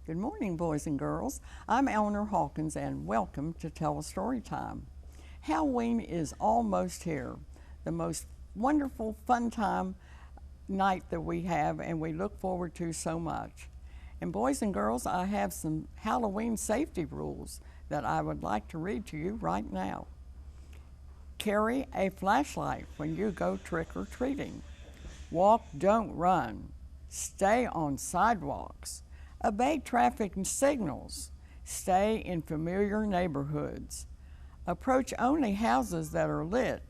Good morning, boys and girls. I'm Eleanor Hawkins, and welcome to Telestory Time. Halloween is almost here, the most wonderful, fun time night that we have, and we look forward to so much. And boys and girls, I have some Halloween safety rules that I would like to read to you right now. Carry a flashlight when you go trick-or-treating. Walk, don't run. Stay on sidewalks. Obey traffic signals. Stay in familiar neighborhoods. Approach only houses that are lit.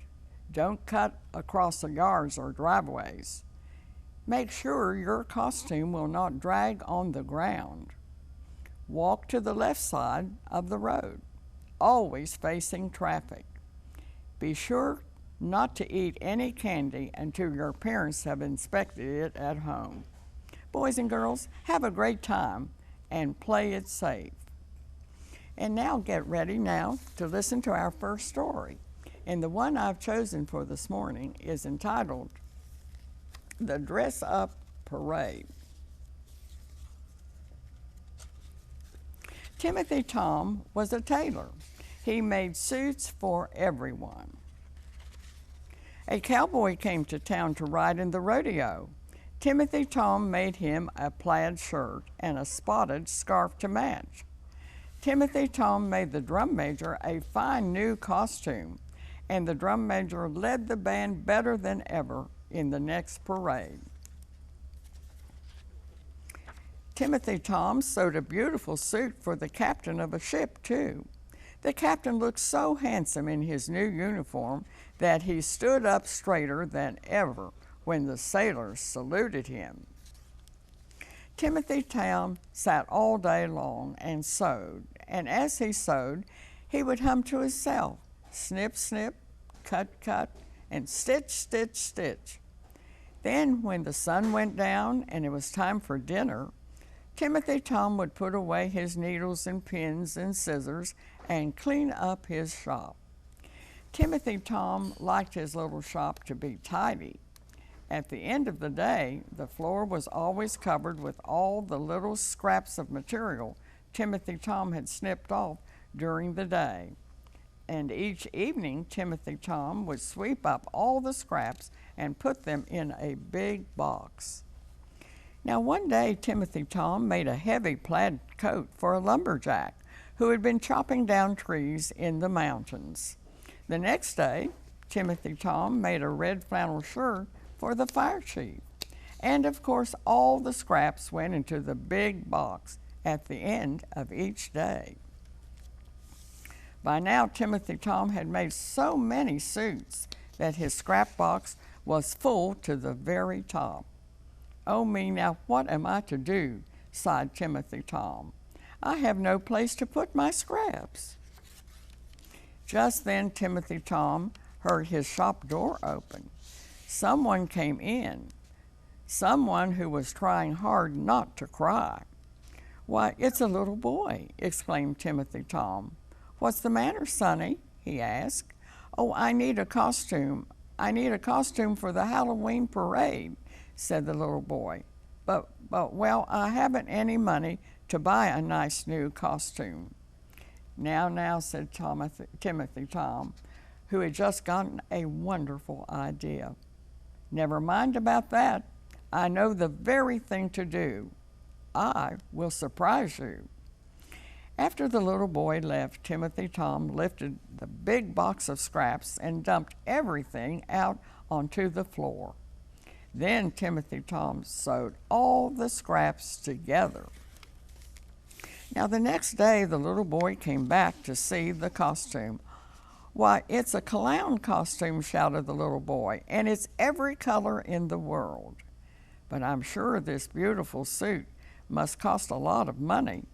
Don't cut across the yards or driveways. Make sure your costume will not drag on the ground. Walk to the left side of the road, always facing traffic. Be sure not to eat any candy until your parents have inspected it at home. Boys and girls, have a great time and play it safe. And now get ready now to listen to our first story. And the one I've chosen for this morning is entitled The Dress Up Parade. Timothy Tom was a tailor. He made suits for everyone. A cowboy came to town to ride in the rodeo. Timothy Tom made him a plaid shirt and a spotted scarf to match. Timothy Tom made the drum major a fine new costume, and the drum major led the band better than ever in the next parade. Timothy Tom sewed a beautiful suit for the captain of a ship, too. The captain looked so handsome in his new uniform that he stood up straighter than ever when the sailors saluted him. Timothy Tom sat all day long and sewed, and as he sewed, he would hum to himself, snip, snip, cut, cut, and stitch, stitch, stitch. Then, when the sun went down and it was time for dinner, Timothy Tom would put away his needles and pins and scissors and clean up his shop. Timothy Tom liked his little shop to be tidy. At the end of the day, the floor was always covered with all the little scraps of material Timothy Tom had snipped off during the day. And each evening, Timothy Tom would sweep up all the scraps and put them in a big box. Now, one day, Timothy Tom made a heavy plaid coat for a lumberjack who had been chopping down trees in the mountains. The next day, Timothy Tom made a red flannel shirt for the fire chief. And of course, all the scraps went into the big box at the end of each day. By now, Timothy Tom had made so many suits that his scrap box was full to the very top. "Oh me, now what am I to do?" sighed Timothy Tom. "I have no place to put my scraps." Just then, Timothy Tom heard his shop door open. Someone came in, someone who was trying hard not to cry. "Why, it's a little boy," exclaimed Timothy Tom. "What's the matter, Sonny?" he asked. "Oh, I need a costume. I need a costume for the Halloween parade," said the little boy. Well, I haven't any money to buy a nice new costume." Now, said Timothy Tom, who had just gotten a wonderful idea. "Never mind about that. I know the very thing to do. I will surprise you." After the little boy left, Timothy Tom lifted the big box of scraps and dumped everything out onto the floor. Then Timothy Tom sewed all the scraps together. Now, the next day, the little boy came back to see the costume. "Why, it's a clown costume," shouted the little boy, "and it's every color in the world. But I'm sure this beautiful suit must cost a lot of money."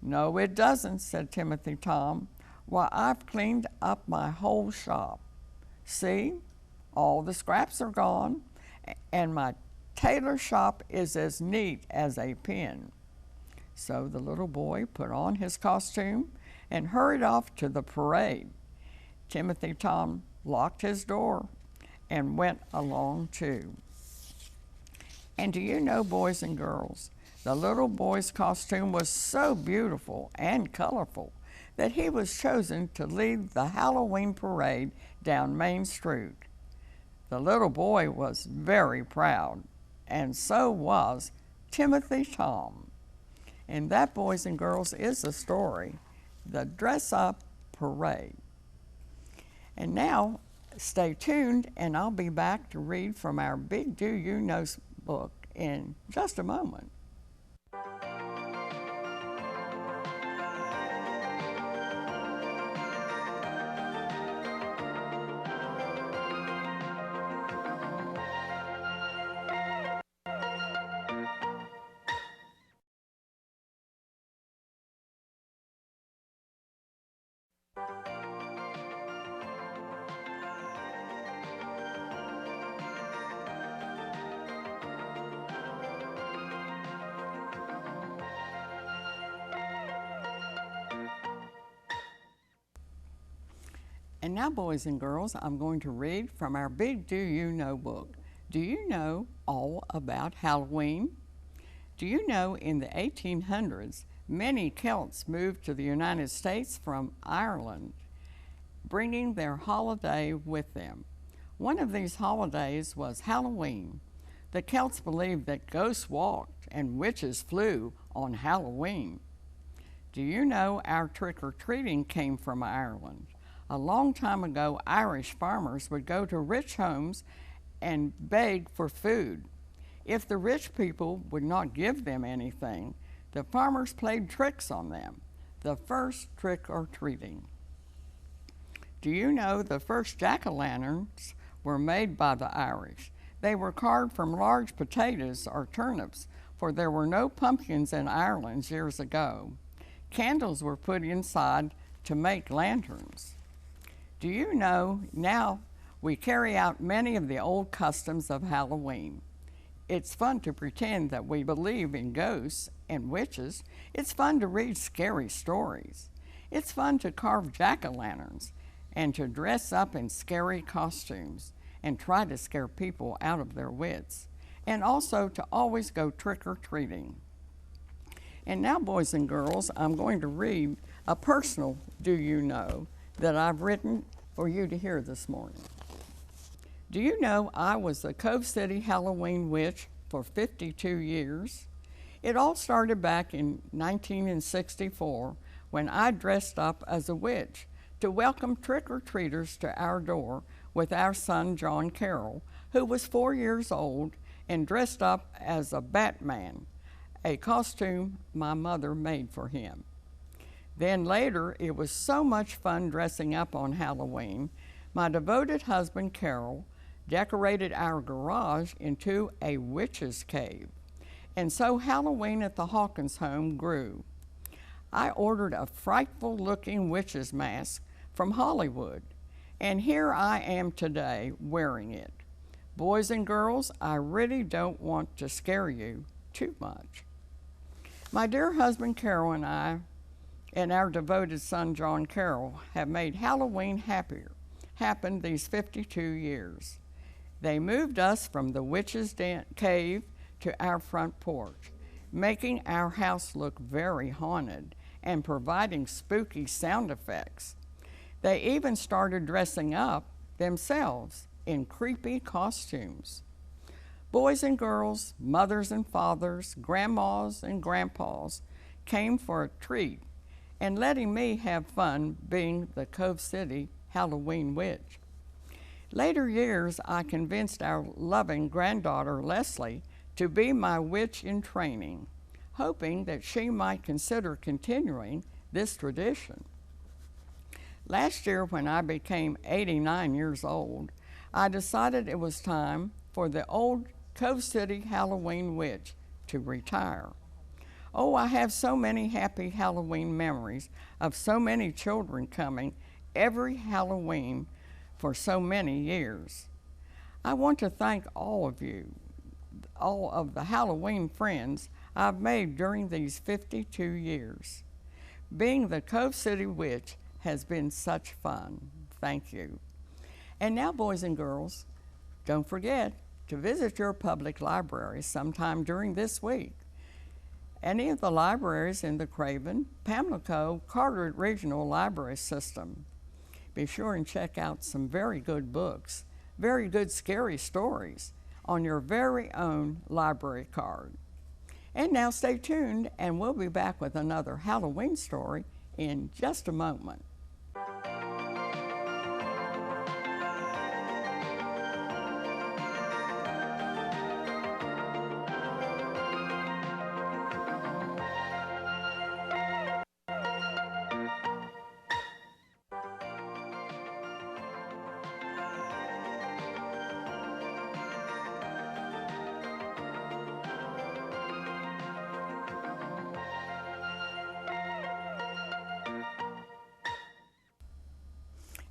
"No, it doesn't," said Timothy Tom. "Why, I've cleaned up my whole shop. See, all the scraps are gone, and my tailor shop is as neat as a pin." So the little boy put on his costume and hurried off to the parade. Timothy Tom locked his door and went along too. And do you know, boys and girls, The little boy's costume was so beautiful and colorful that he was chosen to lead the Halloween parade down Main Street. The little boy was very proud, and so was Timothy Tom. And that, boys and girls, is the story, the Dress Up Parade. And now, stay tuned, and I'll be back to read from our Big Do You Know book in just a moment. And now, boys and girls, I'm going to read from our Big Do You Know book. Do you know all about Halloween? Do you know in the 1800s, many Celts moved to the United States from Ireland, bringing their holiday with them? One of these holidays was Halloween. The Celts believed that ghosts walked and witches flew on Halloween. Do you know our trick-or-treating came from Ireland? A long time ago, Irish farmers would go to rich homes and beg for food. If the rich people would not give them anything, the farmers played tricks on them, the first trick-or-treating. Do you know the first jack-o'-lanterns were made by the Irish? They were carved from large potatoes or turnips, for there were no pumpkins in Ireland years ago. Candles were put inside to make lanterns. Do you know now we carry out many of the old customs of Halloween? It's fun to pretend that we believe in ghosts and witches. It's fun to read scary stories. It's fun to carve jack-o'-lanterns and to dress up in scary costumes and try to scare people out of their wits, and also to always go trick-or-treating. And now, boys and girls, I'm going to read a personal Do You Know that I've written for you to hear this morning. Do you know I was the Cove City Halloween witch for 52 years? It all started back in 1964 when I dressed up as a witch to welcome trick-or-treaters to our door with our son John Carroll, who was 4 years old and dressed up as a Batman, a costume my mother made for him. Then later, it was so much fun dressing up on Halloween, my devoted husband Carol decorated our garage into a witch's cave. And so Halloween at the Hawkins home grew. I ordered a frightful looking witch's mask from Hollywood, and here I am today wearing it. Boys and girls, I really don't want to scare you too much. My dear husband Carol and I and our devoted son John Carroll have made Halloween happen these 52 years. They moved us from the witch's cave to our front porch, making our house look very haunted and providing spooky sound effects. They even started dressing up themselves in creepy costumes. Boys and girls, mothers and fathers, grandmas and grandpas came for a treat and letting me have fun being the Cove City Halloween witch. Later years, I convinced our loving granddaughter Leslie to be my witch in training, hoping that she might consider continuing this tradition. Last year, when I became 89 years old, I decided it was time for the old Cove City Halloween witch to retire. Oh, I have so many happy Halloween memories of so many children coming every Halloween for so many years. I want to thank all of you, all of the Halloween friends I've made during these 52 years. Being the Cove City Witch has been such fun. Thank you. And now, boys and girls, don't forget to visit your public library sometime during this week. any of the libraries in the Craven, Pamlico, Carteret Regional Library System. Be sure and check out some very good books, very good scary stories on your very own library card. And now stay tuned, and we'll be back with another Halloween story in just a moment.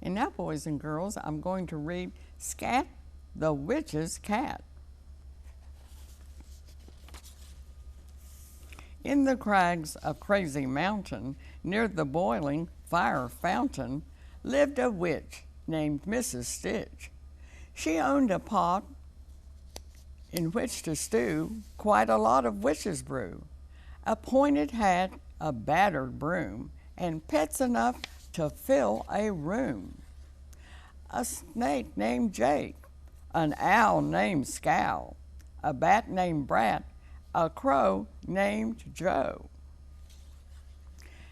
And now, boys and girls, I'm going to read Scat the Witch's Cat. In the crags of Crazy Mountain, near the boiling fire fountain, lived a witch named Mrs. Stitch. She owned a pot in which to stew quite a lot of witch's brew, a pointed hat, a battered broom, and pets enough to fill a room. A snake named Jake, an owl named Scowl, a bat named Brat, a crow named Joe.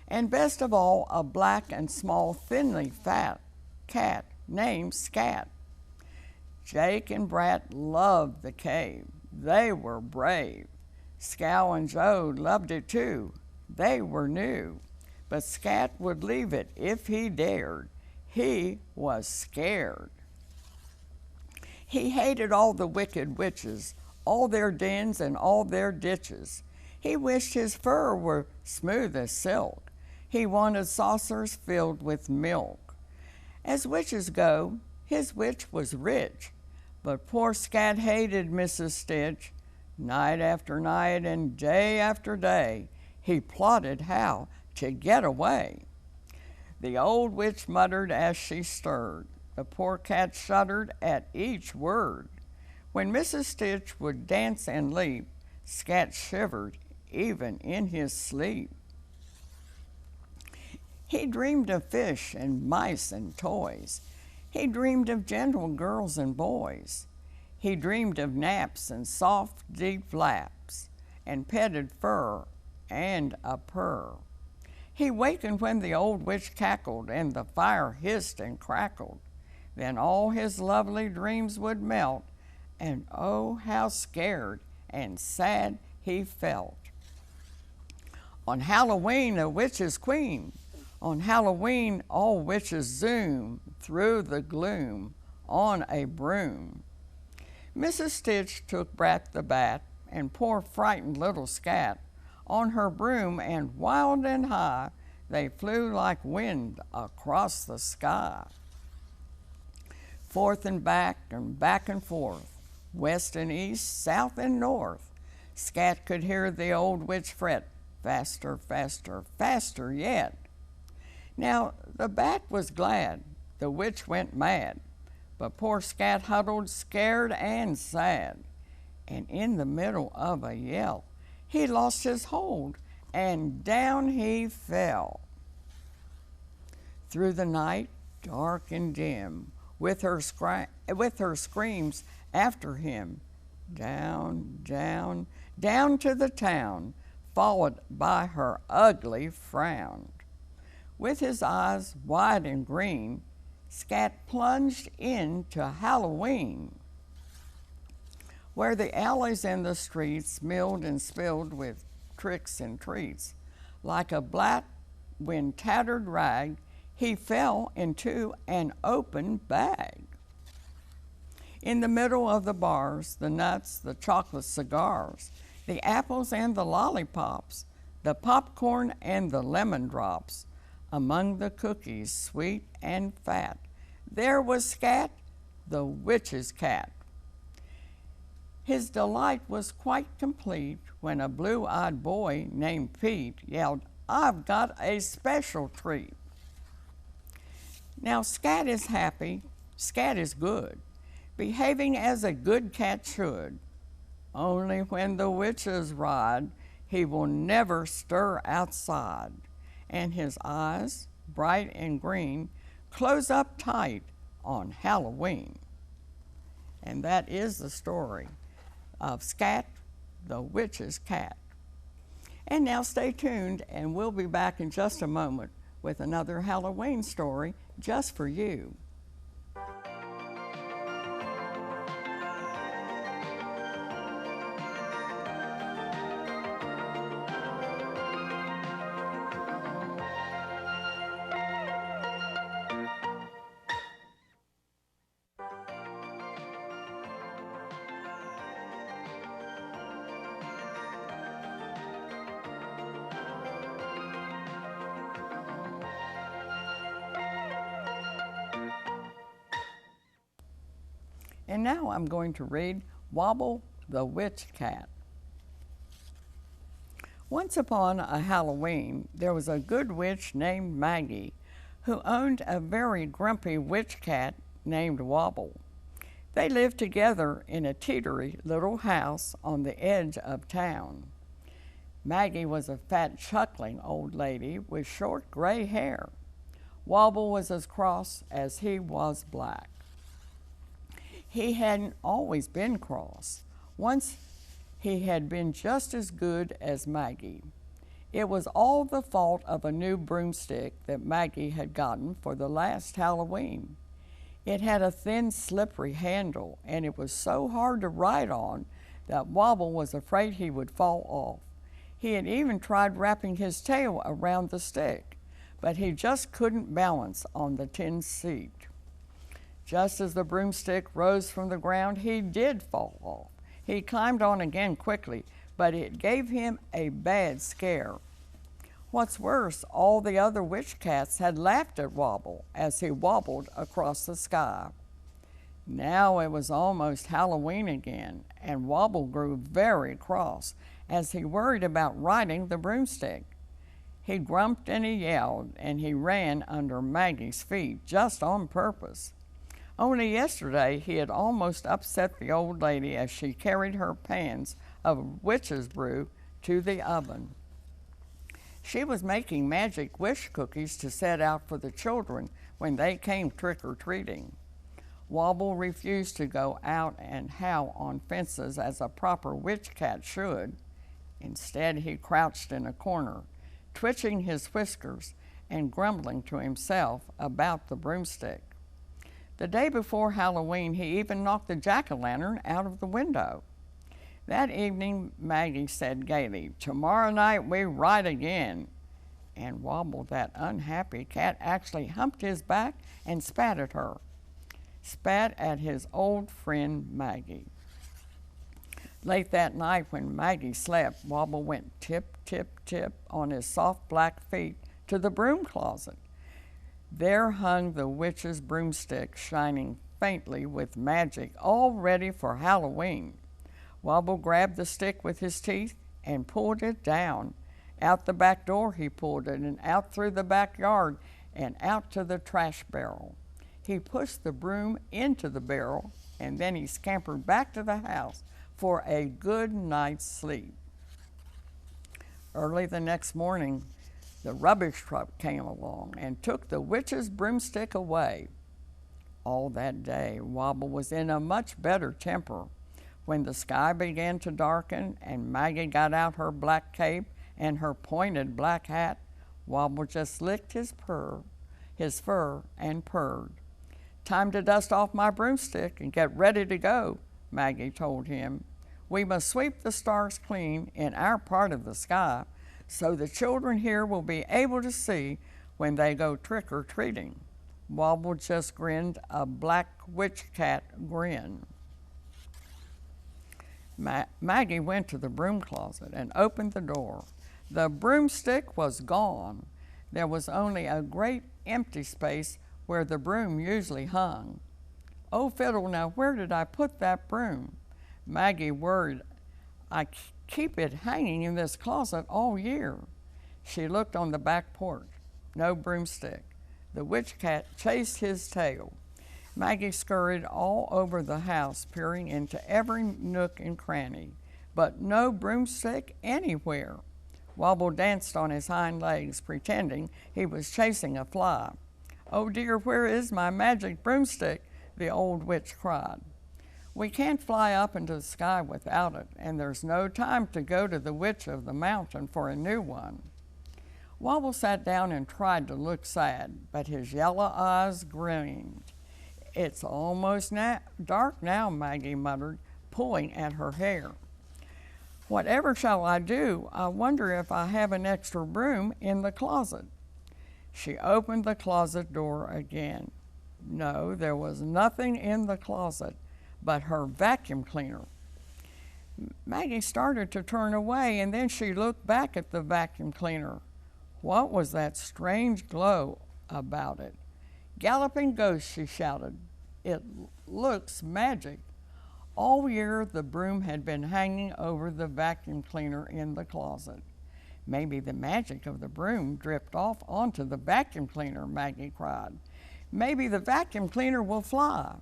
And best of all, a black and small, thinly fat cat named Scat. Jake and Brat loved the cave. They were brave. Scowl and Joe loved it too. They were new. But Scat would leave it if he dared. He was scared. He hated all the wicked witches, all their dens and all their ditches. He wished his fur were smooth as silk. He wanted saucers filled with milk. As witches go, his witch was rich, but poor Scat hated Mrs. Stitch. Night after night and day after day, he plotted how to get away. The old witch muttered as she stirred. The poor cat shuddered at each word. When Mrs. Stitch would dance and leap, Scat shivered even in his sleep. He dreamed of fish and mice and toys. He dreamed of gentle girls and boys. He dreamed of naps and soft, deep laps, and petted fur and a purr. He wakened when the old witch cackled and the fire hissed and crackled. Then all his lovely dreams would melt, and oh, how scared and sad he felt. On Halloween, a witch is queen. On Halloween, all witches zoom through the gloom on a broom. Mrs. Stitch took Brat the Bat and poor frightened little Scat on her broom, and wild and high they flew like wind across the sky. Forth and back and forth, west and east, south and north, Scat could hear the old witch fret, faster, faster, faster yet. Now the bat was glad, the witch went mad, but poor Scat huddled scared and sad, and in the middle of a yell, he lost his hold, and down he fell. Through the night, dark and dim, with her screams after him, down, down, down to the town, followed by her ugly frown. With his eyes wide and green, Scat plunged into Halloween, where the alleys and the streets milled and spilled with tricks and treats. Like a black wind tattered rag, he fell into an open bag. In the middle of the bars, the nuts, the chocolate cigars, the apples and the lollipops, the popcorn and the lemon drops, among the cookies sweet and fat, there was Scat, the witch's cat. His delight was quite complete when a blue-eyed boy named Pete yelled, "I've got a special treat." Now Scat is happy, Scat is good, behaving as a good cat should. Only when the witches ride, He will never stir outside, and his eyes, bright and green, close up tight on Halloween. And that is the story of Scat, the witch's cat. And now stay tuned, and we'll be back in just a moment with another Halloween story just for you. And now I'm going to read Wobble the Witch Cat. Once upon a Halloween, there was a good witch named Maggie who owned a very grumpy witch cat named Wobble. They lived together in a teetery little house on the edge of town. Maggie was a fat, chuckling old lady with short gray hair. Wobble was as cross as he was black. He hadn't always been cross. Once he had been just as good as Maggie. It was all the fault of a new broomstick that Maggie had gotten for the last Halloween. It had a thin, slippery handle, and it was so hard to ride on that Wobble was afraid he would fall off. He had even tried wrapping his tail around the stick, but he just couldn't balance on the tin seat. Just as the broomstick rose from the ground, he did fall off. He climbed on again quickly, but it gave him a bad scare. What's worse, all the other witch cats had laughed at Wobble as he wobbled across the sky. Now it was almost Halloween again, and Wobble grew very cross as he worried about riding the broomstick. He grumped and he yelled, and he ran under Maggie's feet just on purpose. Only yesterday he had almost upset the old lady as she carried her pans of witch's brew to the oven. She was making magic wish cookies to set out for the children when they came trick-or-treating. Wobble refused to go out and howl on fences as a proper witch cat should. Instead, he crouched in a corner, twitching his whiskers and grumbling to himself about the broomstick. The day before Halloween, he even knocked the jack-o'-lantern out of the window. That evening, Maggie said gaily, "Tomorrow night we ride again." And Wobble, that unhappy cat, actually humped his back and spat at her. Spat at his old friend Maggie. Late that night when Maggie slept, Wobble went tip, tip, tip on his soft black feet to the broom closet. There hung the witch's broomstick, shining faintly with magic, all ready for Halloween. Wobble grabbed the stick with his teeth and pulled it down. Out the back door he pulled it, and out through the backyard and out to the trash barrel. He pushed the broom into the barrel, and then he scampered back to the house for a good night's sleep. Early the next morning, the rubbish truck came along and took the witch's broomstick away. All that day, Wobble was in a much better temper. When the sky began to darken and Maggie got out her black cape and her pointed black hat, Wobble just licked his fur and purred. "Time to dust off my broomstick and get ready to go," Maggie told him. "We must sweep the stars clean in our part of the sky, so the children here will be able to see when they go trick-or-treating." Wobble just grinned a black witch cat grin. Maggie went to the broom closet and opened the door. The broomstick was gone. There was only a great empty space where the broom usually hung. "Oh, fiddle, now where did I put that broom?" Maggie worried. "I keep it hanging in this closet all year." She looked on the back porch. No broomstick. The witch cat chased his tail. Maggie scurried all over the house, peering into every nook and cranny. but no broomstick anywhere. Wobble danced on his hind legs, pretending he was chasing a fly. "Oh dear, where is my magic broomstick?" the old witch cried. "We can't fly up into the sky without it, and there's no time to go to the witch of the mountain for a new one." Wobble sat down and tried to look sad, but his yellow eyes gleamed. "It's almost dark now," Maggie muttered, pulling at her hair. "Whatever shall I do? I wonder if I have an extra broom in the closet." She opened the closet door again. No, there was nothing in the closet but her vacuum cleaner. Maggie started to turn away, and then she looked back at the vacuum cleaner. What was that strange glow about it? "Galloping ghost," she shouted. "It looks magic." All year the broom had been hanging over the vacuum cleaner in the closet. "Maybe the magic of the broom dripped off onto the vacuum cleaner," Maggie cried. "Maybe the vacuum cleaner will fly."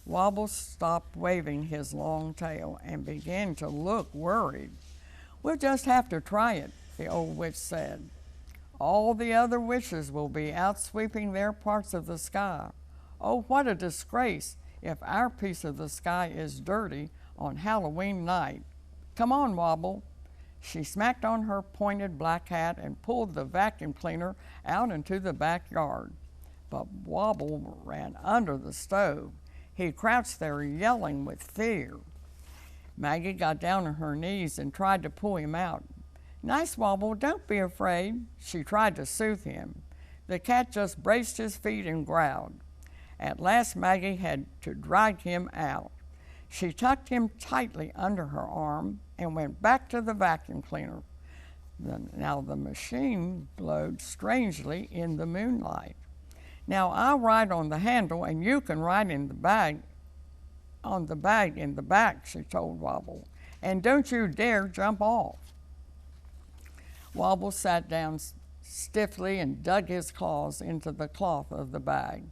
Wobble stopped waving his long tail and began to look worried. "We'll just have to try it," the old witch said. "All the other witches will be out sweeping their parts of the sky. Oh, what a disgrace if our piece of the sky is dirty on Halloween night. Come on, Wobble." She smacked on her pointed black hat and pulled the vacuum cleaner out into the backyard. But Wobble ran under the stove. He crouched there yelling with fear. Maggie got down on her knees and tried to pull him out. "Nice, Wobble, don't be afraid." She tried to soothe him. The cat just braced his feet and growled. At last Maggie had to drag him out. She tucked him tightly under her arm and went back to the vacuum cleaner. Now the machine glowed strangely in the moonlight. "Now I'll ride on the handle and you can ride in the bag in the back," she told Wobble. "And don't you dare jump off." Wobble sat down stiffly and dug his claws into the cloth of the bag.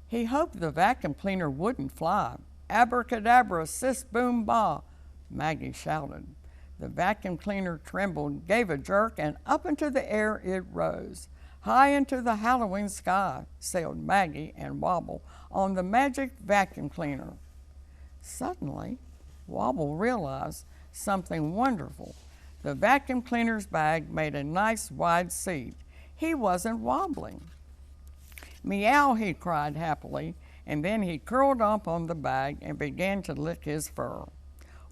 He hoped the vacuum cleaner wouldn't fly. "Abracadabra, sis boom ba," Maggie shouted. The vacuum cleaner trembled, gave a jerk, and up into the air it rose. High into the Halloween sky sailed Maggie and Wobble on the magic vacuum cleaner. Suddenly, Wobble realized something wonderful. The vacuum cleaner's bag made a nice wide seat. He wasn't wobbling. "Meow," he cried happily, and then he curled up on the bag and began to lick his fur.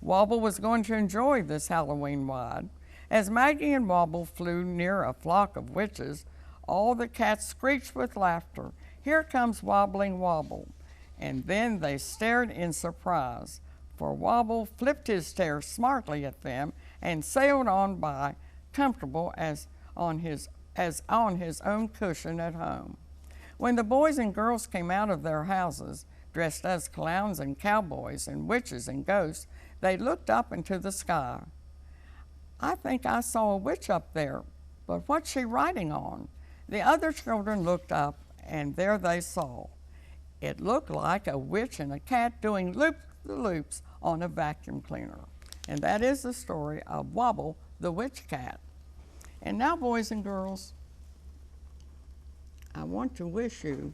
Wobble was going to enjoy this Halloween ride. As Maggie and Wobble flew near a flock of witches, all the cats screeched with laughter. "Here comes Wobbling Wobble." And then they stared in surprise, for Wobble flipped his tail smartly at them and sailed on by, comfortable as on his own cushion at home. When the boys and girls came out of their houses, dressed as clowns and cowboys and witches and ghosts, they looked up into the sky. "I think I saw a witch up there, but what's she riding on?" The other children looked up, and there they saw. It looked like a witch and a cat doing loop-the-loops on a vacuum cleaner. And that is the story of Wobble the Witch Cat. And now, boys and girls, I want to wish you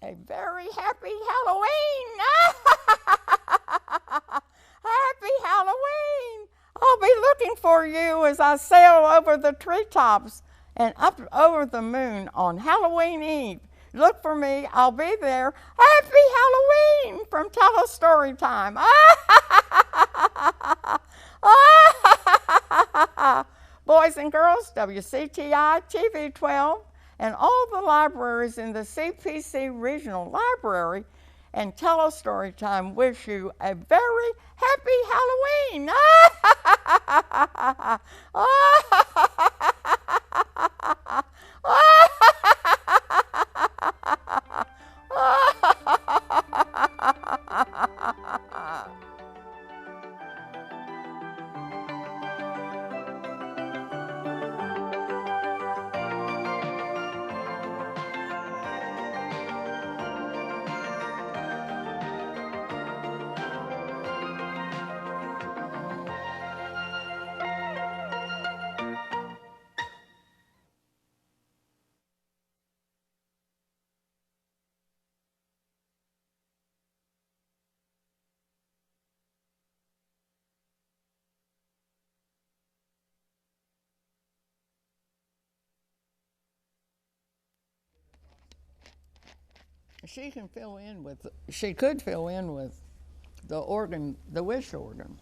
a very happy Halloween! Happy Halloween! I'll be looking for you as I sail over the treetops and up over the moon on Halloween Eve. Look for me, I'll be there. Happy Halloween from Telestory time. Boys and girls, WCTI TV 12 and all the libraries in the CPC Regional Library and Telestory time wish you a very happy Halloween. She can fill in with, she could fill in with the organ, the wish organ.